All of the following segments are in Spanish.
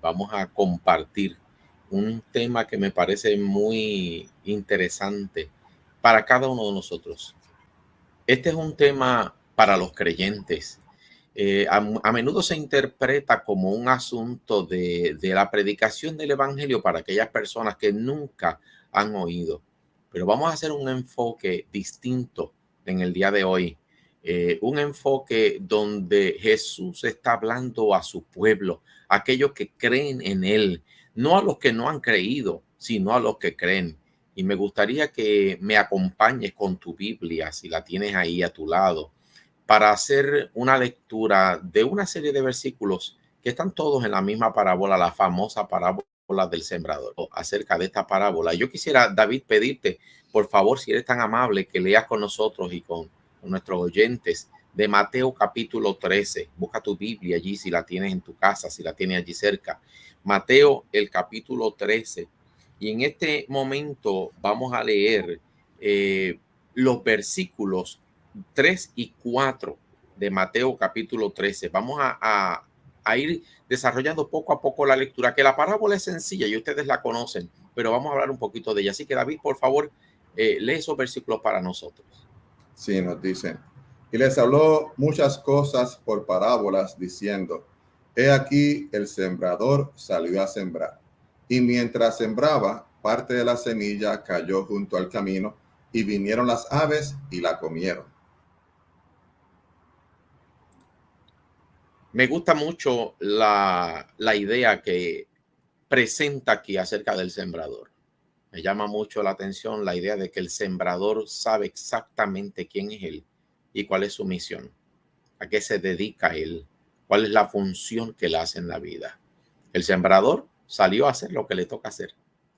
vamos a compartir un tema que me parece muy interesante para cada uno de nosotros. Este es un tema para los creyentes. A menudo se interpreta como un asunto de la predicación del evangelio para aquellas personas que nunca han oído. Pero vamos a hacer un enfoque distinto en el día de hoy. Un enfoque donde Jesús está hablando a su pueblo, a aquellos que creen en él, no a los que no han creído, sino a los que creen. Y me gustaría que me acompañes con tu Biblia, si la tienes ahí a tu lado, para hacer una lectura de una serie de versículos que están todos en la misma parábola, la famosa parábola del sembrador. Acerca de esta parábola, yo quisiera, David, pedirte, por favor, si eres tan amable, que leas con nosotros y con nuestros oyentes de Mateo capítulo 13. Busca tu Biblia allí, si la tienes en tu casa, si la tienes allí cerca. Mateo, el capítulo 13. Y en este momento vamos a leer los versículos 3 y 4 de Mateo capítulo 13. Vamos a ir desarrollando poco a poco la lectura, que la parábola es sencilla y ustedes la conocen, pero vamos a hablar un poquito de ella. Así que David, por favor, lee esos versículos para nosotros. Sí, nos dicen. Y les habló muchas cosas por parábolas, diciendo: He aquí el sembrador salió a sembrar. Y mientras sembraba, parte de la semilla cayó junto al camino, y vinieron las aves y la comieron. Me gusta mucho la idea que presenta aquí acerca del sembrador. Me llama mucho la atención la idea de que el sembrador sabe exactamente quién es él y cuál es su misión, a qué se dedica él, cuál es la función que él hace en la vida. El sembrador salió a hacer lo que le toca hacer,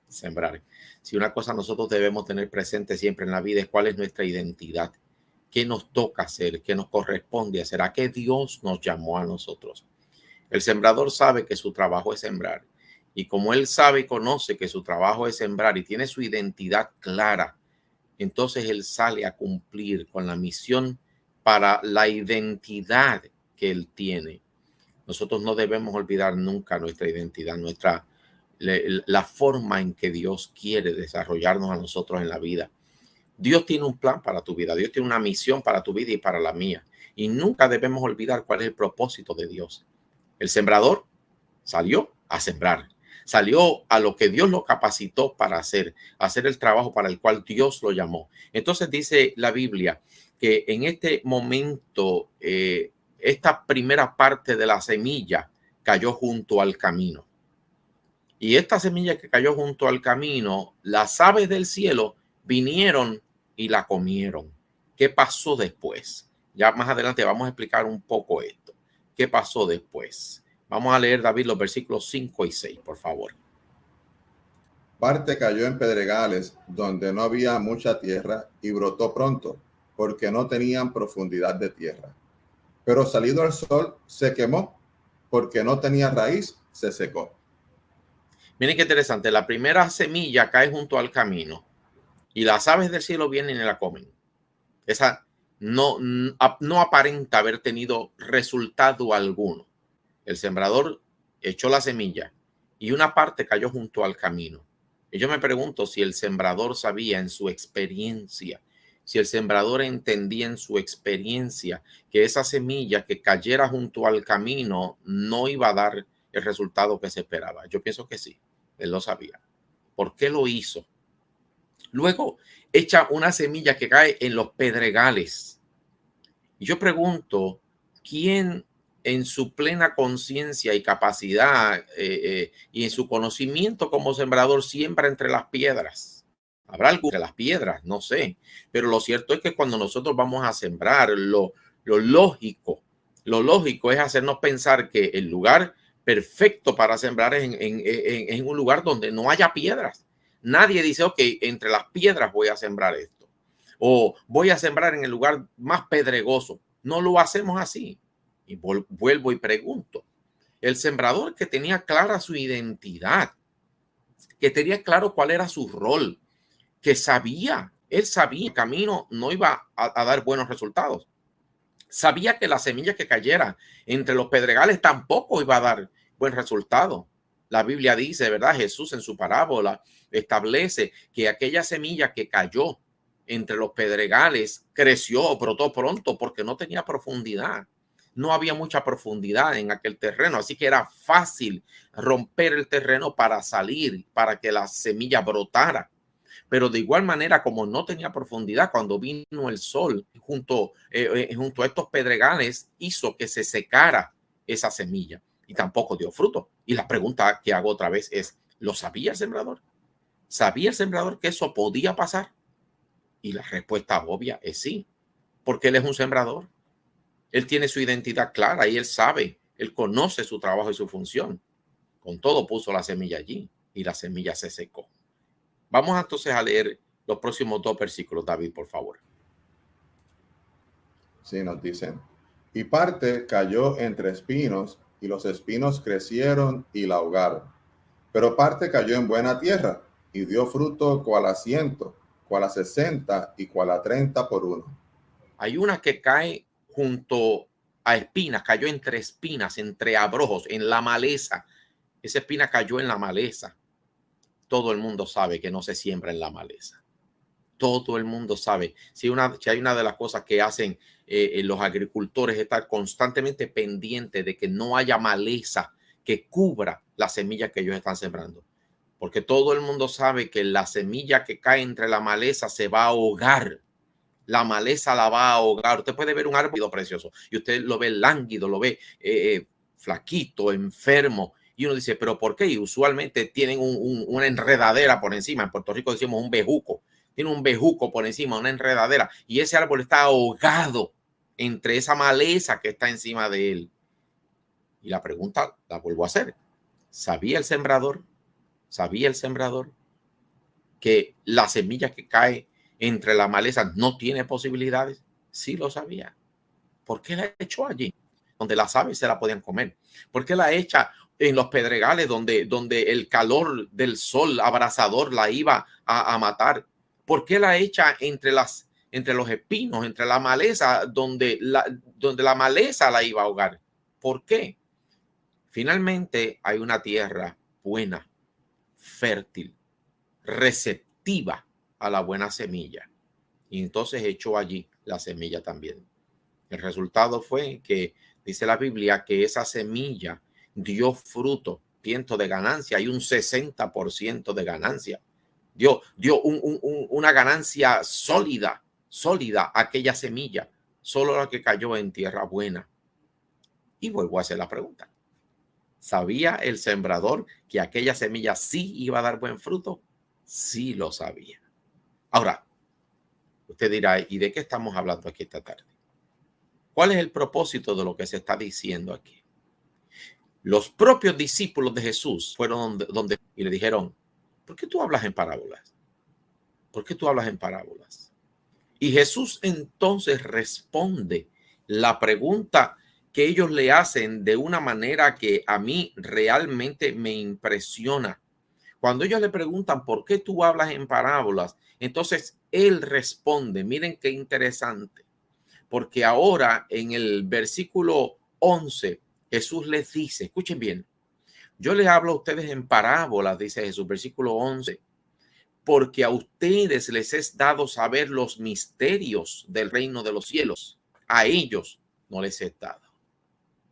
sembrar. Si una cosa nosotros debemos tener presente siempre en la vida es cuál es nuestra identidad, qué nos toca hacer, qué nos corresponde hacer, a qué Dios nos llamó a nosotros. El sembrador sabe que su trabajo es sembrar. Y como él sabe y conoce que su trabajo es sembrar y tiene su identidad clara, entonces él sale a cumplir con la misión para la identidad que él tiene. Nosotros no debemos olvidar nunca nuestra identidad, la forma en que Dios quiere desarrollarnos a nosotros en la vida. Dios tiene un plan para tu vida, Dios tiene una misión para tu vida y para la mía. Y nunca debemos olvidar cuál es el propósito de Dios. El sembrador salió a sembrar, salió a lo que Dios lo capacitó para hacer el trabajo para el cual Dios lo llamó. Entonces dice la Biblia que en este momento, esta primera parte de la semilla cayó junto al camino. Y esta semilla que cayó junto al camino, las aves del cielo vinieron y la comieron. ¿Qué pasó después? Ya más adelante vamos a explicar un poco esto. ¿Qué pasó después? Vamos a leer, David, los versículos 5 y 6, por favor. Parte cayó en pedregales donde no había mucha tierra y brotó pronto, porque no tenían profundidad de tierra. Pero salido el sol se quemó, porque no tenía raíz, se secó. Miren qué interesante. La primera semilla cae junto al camino y las aves del cielo vienen y la comen. Esa no aparenta haber tenido resultado alguno. El sembrador echó la semilla y una parte cayó junto al camino. Y yo me pregunto si el sembrador sabía en su experiencia, si el sembrador entendía en su experiencia que esa semilla que cayera junto al camino no iba a dar el resultado que se esperaba. Yo pienso que sí, él lo sabía. ¿Por qué lo hizo? Luego echa una semilla que cae en los pedregales. Y yo pregunto, ¿quién en su plena conciencia y capacidad y en su conocimiento como sembrador siembra entre las piedras? Habrá algo entre las piedras, no sé. Pero lo cierto es que cuando nosotros vamos a sembrar, lo lógico es hacernos pensar que el lugar perfecto para sembrar es en un lugar donde no haya piedras. Nadie dice, ok, entre las piedras voy a sembrar esto. O voy a sembrar en el lugar más pedregoso. No lo hacemos así. Y vuelvo y pregunto. El sembrador que tenía clara su identidad, que tenía claro cuál era su rol, que sabía, él sabía que el camino no iba a dar buenos resultados. Sabía que la semilla que cayera entre los pedregales tampoco iba a dar buen resultado. La Biblia dice, ¿verdad? Jesús en su parábola establece que aquella semilla que cayó entre los pedregales creció, brotó pronto porque no tenía profundidad. No había mucha profundidad en aquel terreno, así que era fácil romper el terreno para salir, para que la semilla brotara. Pero de igual manera, como no tenía profundidad, cuando vino el sol junto a estos pedregales, hizo que se secara esa semilla y tampoco dio fruto. Y la pregunta que hago otra vez es, ¿lo sabía el sembrador? ¿Sabía el sembrador que eso podía pasar? Y la respuesta obvia es sí, porque él es un sembrador. Él tiene su identidad clara y él sabe, él conoce su trabajo y su función. Con todo puso la semilla allí y la semilla se secó. Vamos entonces a leer los próximos 2 versículos, David, por favor. Sí, nos dicen. Y parte cayó entre espinos, y los espinos crecieron y la ahogaron. Pero parte cayó en buena tierra, y dio fruto cual a 100, cual a 60 y cual a 30 por uno. Hay una que cae junto a espinas, cayó entre espinas, entre abrojos, en la maleza. Esa espina cayó en la maleza. Todo el mundo sabe que no se siembra en la maleza. Todo el mundo sabe. Si hay una de las cosas que hacen los agricultores, estar constantemente pendiente de que no haya maleza que cubra la semilla que ellos están sembrando. Porque todo el mundo sabe que la semilla que cae entre la maleza se va a ahogar. La maleza la va a ahogar. Usted puede ver un árbol precioso y usted lo ve lánguido, lo ve flaquito, enfermo. Y uno dice, ¿pero por qué? Y usualmente tienen una enredadera por encima. En Puerto Rico decimos un bejuco. Tiene un bejuco por encima, una enredadera. Y ese árbol está ahogado entre esa maleza que está encima de él. Y la pregunta la vuelvo a hacer. ¿Sabía el sembrador? ¿Sabía el sembrador que la semilla que cae entre la maleza no tiene posibilidades? Sí lo sabía. ¿Por qué la echó allí? Donde las aves se la podían comer. ¿Por qué la echa en los pedregales donde el calor del sol abrasador la iba a matar? ¿Por qué la echa entre los espinos, entre la maleza, donde la maleza la iba a ahogar? ¿Por qué? Finalmente hay una tierra buena, fértil, receptiva a la buena semilla. Y entonces echó allí la semilla también. El resultado fue que dice la Biblia que esa semilla dio fruto, ciento de ganancia, hay un 60% de ganancia. Dio una ganancia sólida aquella semilla, solo la que cayó en tierra buena. Y vuelvo a hacer la pregunta. ¿Sabía el sembrador que aquella semilla sí iba a dar buen fruto? Sí lo sabía. Ahora, usted dirá, ¿y de qué estamos hablando aquí esta tarde? ¿Cuál es el propósito de lo que se está diciendo aquí? Los propios discípulos de Jesús fueron donde y le dijeron, ¿por qué tú hablas en parábolas? ¿Por qué tú hablas en parábolas? Y Jesús entonces responde la pregunta que ellos le hacen de una manera que a mí realmente me impresiona. Cuando ellos le preguntan, ¿por qué tú hablas en parábolas? Entonces él responde, miren qué interesante, porque ahora en el versículo 11, Jesús les dice, escuchen bien, yo les hablo a ustedes en parábolas, dice Jesús, versículo 11, porque a ustedes les es dado saber los misterios del reino de los cielos. A ellos no les es dado.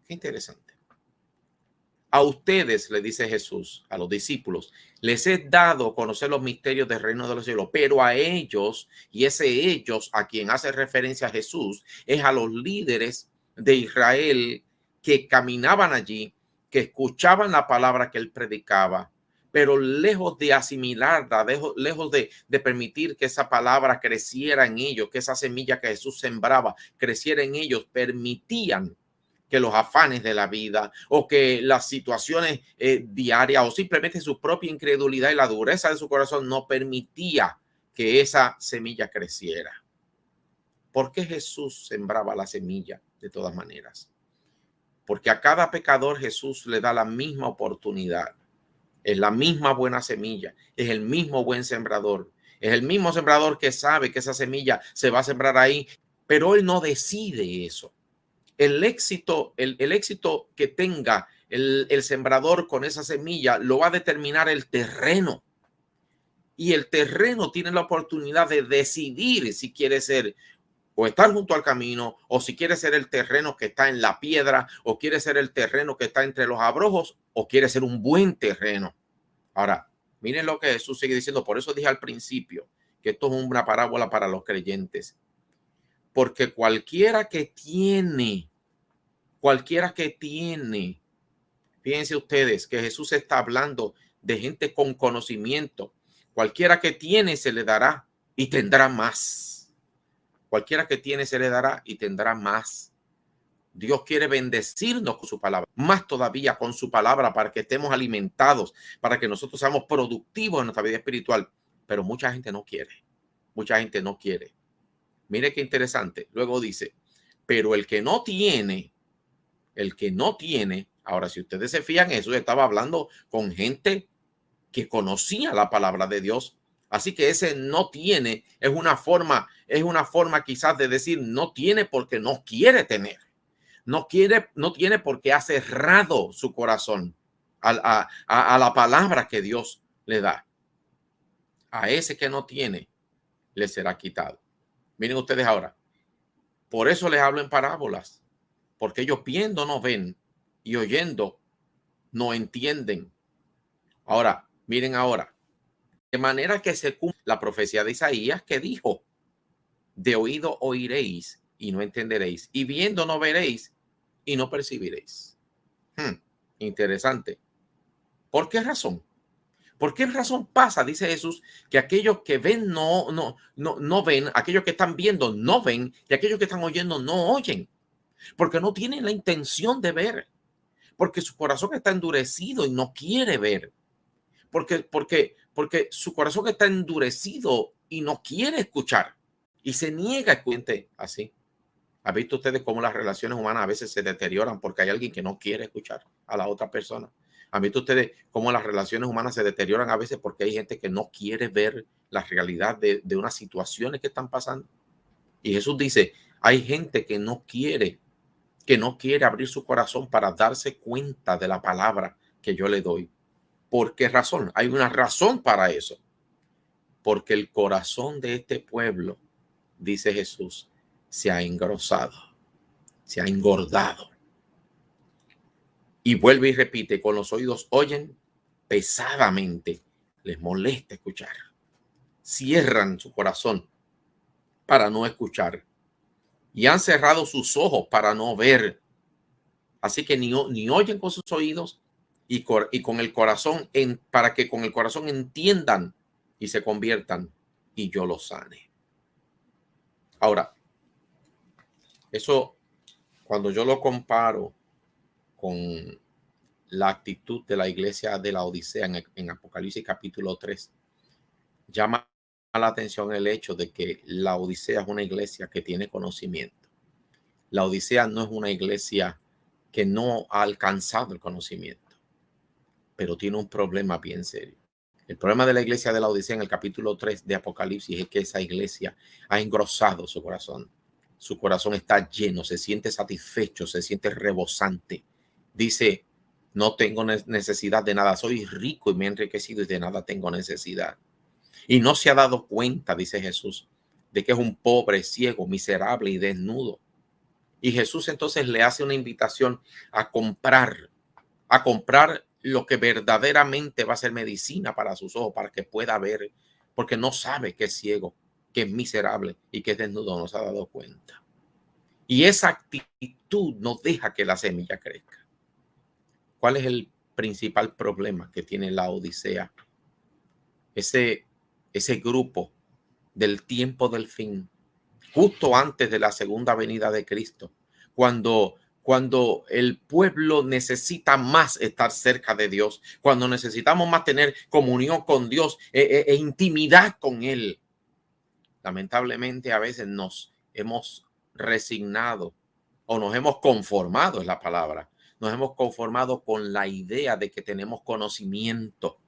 Qué interesante. A ustedes, le dice Jesús, a los discípulos, les es dado conocer los misterios del reino de los cielos, pero a ellos, y ese ellos a quien hace referencia a Jesús, es a los líderes de Israel que caminaban allí, que escuchaban la palabra que él predicaba, pero lejos de asimilarla, lejos de permitir que esa palabra creciera en ellos, que esa semilla que Jesús sembraba creciera en ellos, permitían que los afanes de la vida o que las situaciones diarias o simplemente su propia incredulidad y la dureza de su corazón no permitía que esa semilla creciera. ¿Por qué Jesús sembraba la semilla de todas maneras? Porque a cada pecador Jesús le da la misma oportunidad. Es la misma buena semilla, es el mismo buen sembrador, es el mismo sembrador que sabe que esa semilla se va a sembrar ahí, pero él no decide eso. El éxito que tenga el sembrador con esa semilla lo va a determinar el terreno. Y el terreno tiene la oportunidad de decidir si quiere ser o estar junto al camino, o si quiere ser el terreno que está en la piedra, o quiere ser el terreno que está entre los abrojos, o quiere ser un buen terreno. Ahora, miren lo que Jesús sigue diciendo. Por eso dije al principio que esto es una parábola para los creyentes. Porque cualquiera que tiene, fíjense ustedes que Jesús está hablando de gente con conocimiento. Cualquiera que tiene se le dará y tendrá más. Cualquiera que tiene se le dará y tendrá más. Dios quiere bendecirnos con su palabra, más todavía con su palabra, para que estemos alimentados, para que nosotros seamos productivos en nuestra vida espiritual. Pero mucha gente no quiere. Mucha gente no quiere. Mire qué interesante. Luego dice, pero el que no tiene, ahora si ustedes se fijan, Jesús estaba hablando con gente que conocía la palabra de Dios. Así que ese no tiene es una forma quizás de decir no tiene porque no quiere tener. No tiene porque ha cerrado su corazón a la palabra que Dios le da. A ese que no tiene le será quitado. Miren ustedes ahora. Por eso les hablo en parábolas, porque ellos viendo no ven y oyendo no entienden. Ahora, miren ahora. De manera que se cumple la profecía de Isaías que dijo, de oído oiréis y no entenderéis, y viendo no veréis y no percibiréis. Interesante. ¿Por qué razón? ¿Por qué razón pasa, dice Jesús, que aquellos que ven no ven, aquellos que están viendo no ven, y aquellos que están oyendo no oyen? Porque no tienen la intención de ver, porque su corazón está endurecido y no quiere ver. Porque su corazón está endurecido y no quiere escuchar y se niega a escuchar. Así. ¿Han visto ustedes cómo las relaciones humanas a veces se deterioran porque hay alguien que no quiere escuchar a la otra persona? ¿Han visto ustedes cómo las relaciones humanas se deterioran a veces porque hay gente que no quiere ver la realidad de unas situaciones que están pasando? Y Jesús dice, hay gente que no quiere abrir su corazón para darse cuenta de la palabra que yo le doy. ¿Por qué razón? Hay una razón para eso. Porque el corazón de este pueblo, dice Jesús, se ha engrosado, se ha engordado. Y vuelve y repite, con los oídos oyen pesadamente, les molesta escuchar. Cierran su corazón para no escuchar. Y han cerrado sus ojos para no ver. Así que ni oyen con sus oídos y con el corazón, para que con el corazón entiendan y se conviertan y yo los sane. Ahora, eso cuando yo lo comparo con la actitud de la iglesia de la Odisea en Apocalipsis capítulo 3, llama la atención el hecho de que la Odisea es una iglesia que tiene conocimiento. La Odisea no es una iglesia que no ha alcanzado el conocimiento, pero tiene un problema bien serio. El problema de la iglesia de la Odisea en el capítulo 3 de Apocalipsis es que esa iglesia ha engrosado su corazón. Su corazón está lleno, se siente satisfecho, se siente rebosante. Dice, no tengo necesidad de nada, soy rico y me he enriquecido y de nada tengo necesidad. Y no se ha dado cuenta, dice Jesús, de que es un pobre, ciego, miserable y desnudo. Y Jesús entonces le hace una invitación a comprar lo que verdaderamente va a ser medicina para sus ojos, para que pueda ver, porque no sabe que es ciego, que es miserable y que es desnudo, no se ha dado cuenta. Y esa actitud no deja que la semilla crezca. ¿Cuál es el principal problema que tiene la Odisea? Ese grupo del tiempo del fin, justo antes de la segunda venida de Cristo, cuando el pueblo necesita más estar cerca de Dios, cuando necesitamos más tener comunión con Dios e intimidad con Él. Lamentablemente a veces nos hemos resignado o nos hemos conformado, es la palabra, nos hemos conformado con la idea de que tenemos conocimiento,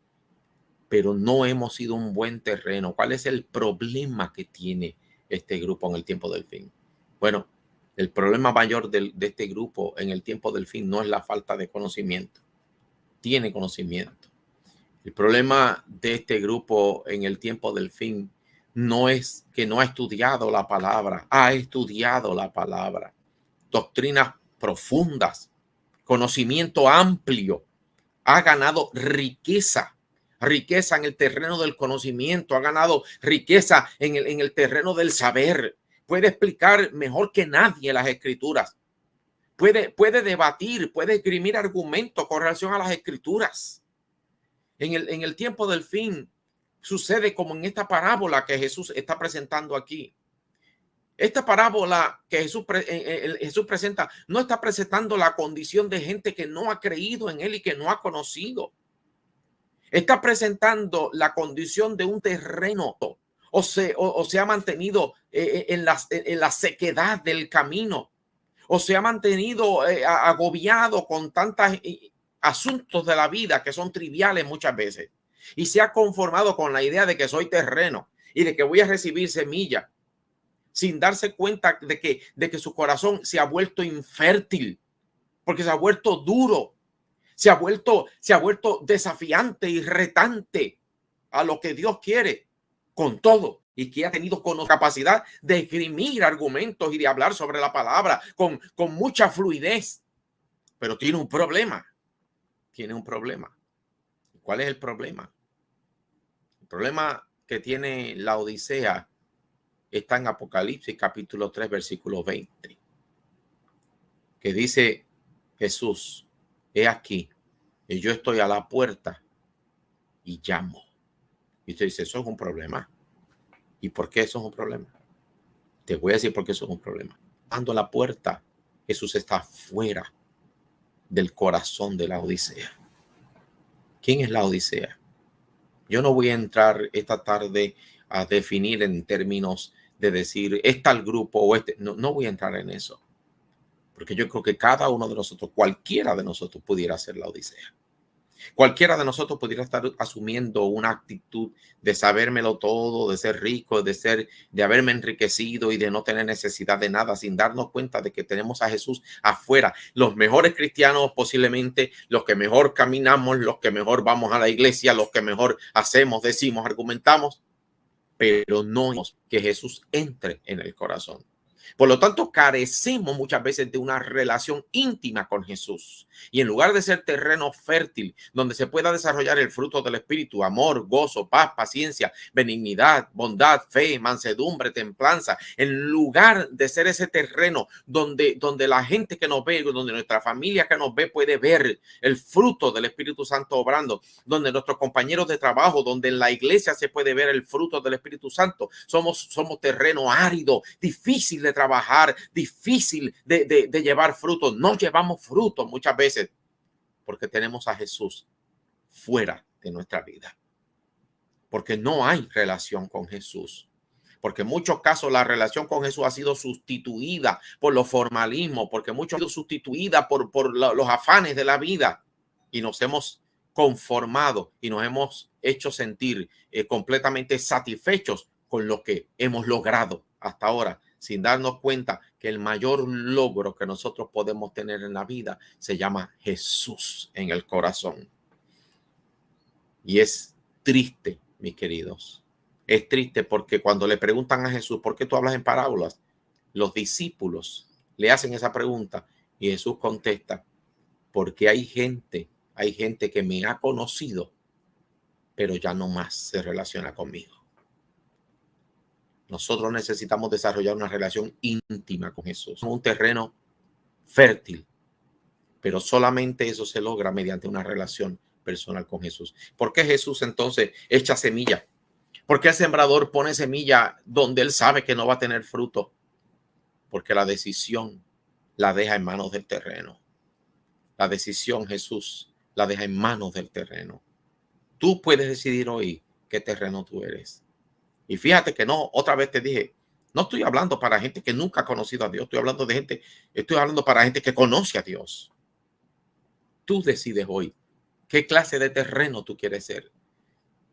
pero no hemos sido un buen terreno. ¿Cuál es el problema que tiene este grupo en el tiempo del fin? Bueno, El problema mayor de este grupo en el tiempo del fin no es la falta de conocimiento. Tiene conocimiento. El problema de este grupo en el tiempo del fin no es que no ha estudiado la palabra, ha estudiado la palabra. Doctrinas profundas, conocimiento amplio, ha ganado riqueza en el terreno del conocimiento, ha ganado riqueza en el terreno del saber. Puede explicar mejor que nadie las escrituras. Puede debatir, puede esgrimir argumentos con relación a las escrituras. En el tiempo del fin sucede como en esta parábola que Jesús está presentando aquí. Esta parábola que Jesús presenta no está presentando la condición de gente que no ha creído en él y que no ha conocido. Está presentando la condición de un terreno o se ha mantenido en la sequedad del camino, o se ha mantenido agobiado con tantos asuntos de la vida que son triviales muchas veces, y se ha conformado con la idea de que soy terreno y de que voy a recibir semilla, sin darse cuenta de que su corazón se ha vuelto infértil, porque se ha vuelto duro, se ha vuelto desafiante y retante a lo que Dios quiere con todo, y que ha tenido capacidad de esgrimir argumentos y de hablar sobre la palabra con mucha fluidez, pero tiene un problema. ¿Cuál es el problema? El problema que tiene la Odisea está en Apocalipsis capítulo 3, versículo 20, que dice Jesús: he aquí, y yo estoy a la puerta y llamo. Y usted dice, eso es un problema. ¿Y por qué eso es un problema? Te voy a decir por qué eso es un problema. Cuando la puerta, Jesús está fuera del corazón de la Odisea. ¿Quién es la Odisea? Yo no voy a entrar esta tarde a definir en términos de decir es tal grupo o este. No voy a entrar en eso, porque yo creo que cada uno de nosotros, cualquiera de nosotros pudiera ser la Odisea. Cualquiera de nosotros pudiera estar asumiendo una actitud de sabérmelo todo, de ser rico, de haberme enriquecido y de no tener necesidad de nada, sin darnos cuenta de que tenemos a Jesús afuera. Los mejores cristianos, posiblemente los que mejor caminamos, los que mejor vamos a la iglesia, los que mejor hacemos, decimos, argumentamos, pero no es que Jesús entre en el corazón. Por lo tanto, carecemos muchas veces de una relación íntima con Jesús. Y en lugar de ser terreno fértil, donde se pueda desarrollar el fruto del Espíritu, amor, gozo, paz, paciencia, benignidad, bondad, fe, mansedumbre, templanza, en lugar de ser ese terreno donde la gente que nos ve, donde nuestra familia que nos ve puede ver el fruto del Espíritu Santo obrando, donde nuestros compañeros de trabajo, donde en la iglesia se puede ver el fruto del Espíritu Santo, somos terreno árido, difícil de trabajar, difícil de llevar frutos. No llevamos frutos muchas veces porque tenemos a Jesús fuera de nuestra vida, porque no hay relación con Jesús, porque en muchos casos la relación con Jesús ha sido sustituida por los formalismos, porque muchos ha sido sustituida por los afanes de la vida, y nos hemos conformado y nos hemos hecho sentir completamente satisfechos con lo que hemos logrado hasta ahora, sin darnos cuenta que el mayor logro que nosotros podemos tener en la vida se llama Jesús en el corazón. Y es triste, mis queridos. Es triste porque cuando le preguntan a Jesús, ¿por qué tú hablas en parábolas? Los discípulos le hacen esa pregunta y Jesús contesta, porque hay gente que me ha conocido, pero ya no más se relaciona conmigo. Nosotros necesitamos desarrollar una relación íntima con Jesús, un terreno fértil, pero solamente eso se logra mediante una relación personal con Jesús. ¿Por qué Jesús entonces echa semilla? ¿Por qué el sembrador pone semilla donde él sabe que no va a tener fruto? Porque la decisión la deja en manos del terreno. La decisión Jesús la deja en manos del terreno. Tú puedes decidir hoy qué terreno tú eres. Y fíjate que no, otra vez te dije, no estoy hablando para gente que nunca ha conocido a Dios, estoy hablando para gente que conoce a Dios. Tú decides hoy qué clase de terreno tú quieres ser.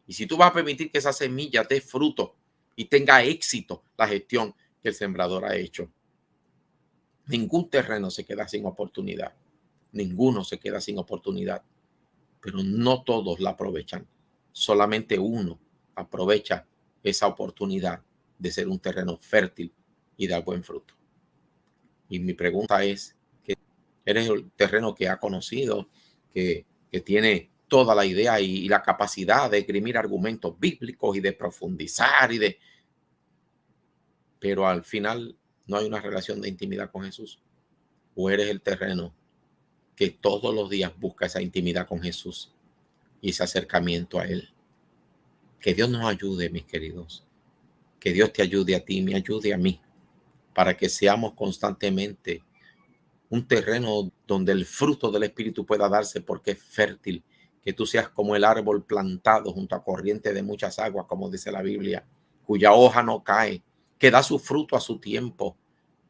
Y si tú vas a permitir que esa semilla dé fruto y tenga éxito la gestión que el sembrador ha hecho. Ningún terreno se queda sin oportunidad. Ninguno se queda sin oportunidad. Pero no todos la aprovechan. Solamente uno aprovecha esa oportunidad de ser un terreno fértil y dar buen fruto. Y mi pregunta es, que eres el terreno que ha conocido, que tiene toda la idea y la capacidad de esgrimir argumentos bíblicos y de profundizar pero al final no hay una relación de intimidad con Jesús. O eres el terreno que todos los días busca esa intimidad con Jesús y ese acercamiento a Él. Que Dios nos ayude, mis queridos. Que Dios te ayude a ti, me ayude a mí, para que seamos constantemente un terreno donde el fruto del Espíritu pueda darse porque es fértil. Que tú seas como el árbol plantado junto a corriente de muchas aguas, como dice la Biblia, cuya hoja no cae, que da su fruto a su tiempo.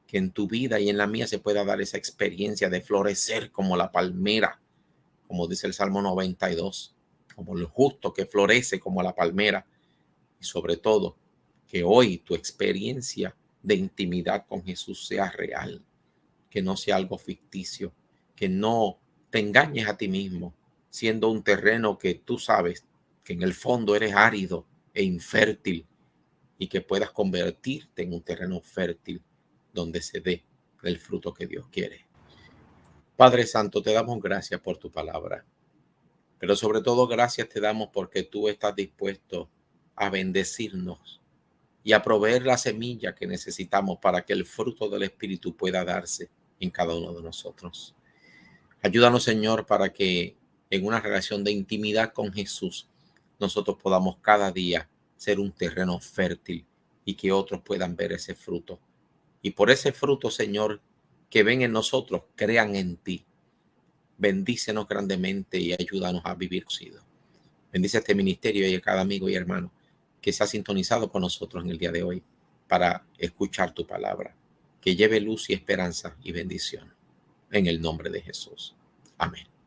Que en tu vida y en la mía se pueda dar esa experiencia de florecer como la palmera, como dice el Salmo 92, como el justo que florece como la palmera. Y sobre todo, que hoy tu experiencia de intimidad con Jesús sea real, que no sea algo ficticio, que no te engañes a ti mismo, siendo un terreno que tú sabes que en el fondo eres árido e infértil, y que puedas convertirte en un terreno fértil donde se dé el fruto que Dios quiere. Padre Santo, te damos gracias por tu palabra, pero sobre todo gracias te damos porque tú estás dispuesto a bendecirnos y a proveer la semilla que necesitamos para que el fruto del Espíritu pueda darse en cada uno de nosotros. Ayúdanos, Señor, para que en una relación de intimidad con Jesús nosotros podamos cada día ser un terreno fértil y que otros puedan ver ese fruto. Y por ese fruto, Señor, que ven en nosotros, crean en ti. Bendícenos grandemente y ayúdanos a vivir conocido. Bendice este ministerio y a cada amigo y hermano que se ha sintonizado con nosotros en el día de hoy para escuchar tu palabra, que lleve luz y esperanza y bendición. En el nombre de Jesús. Amén.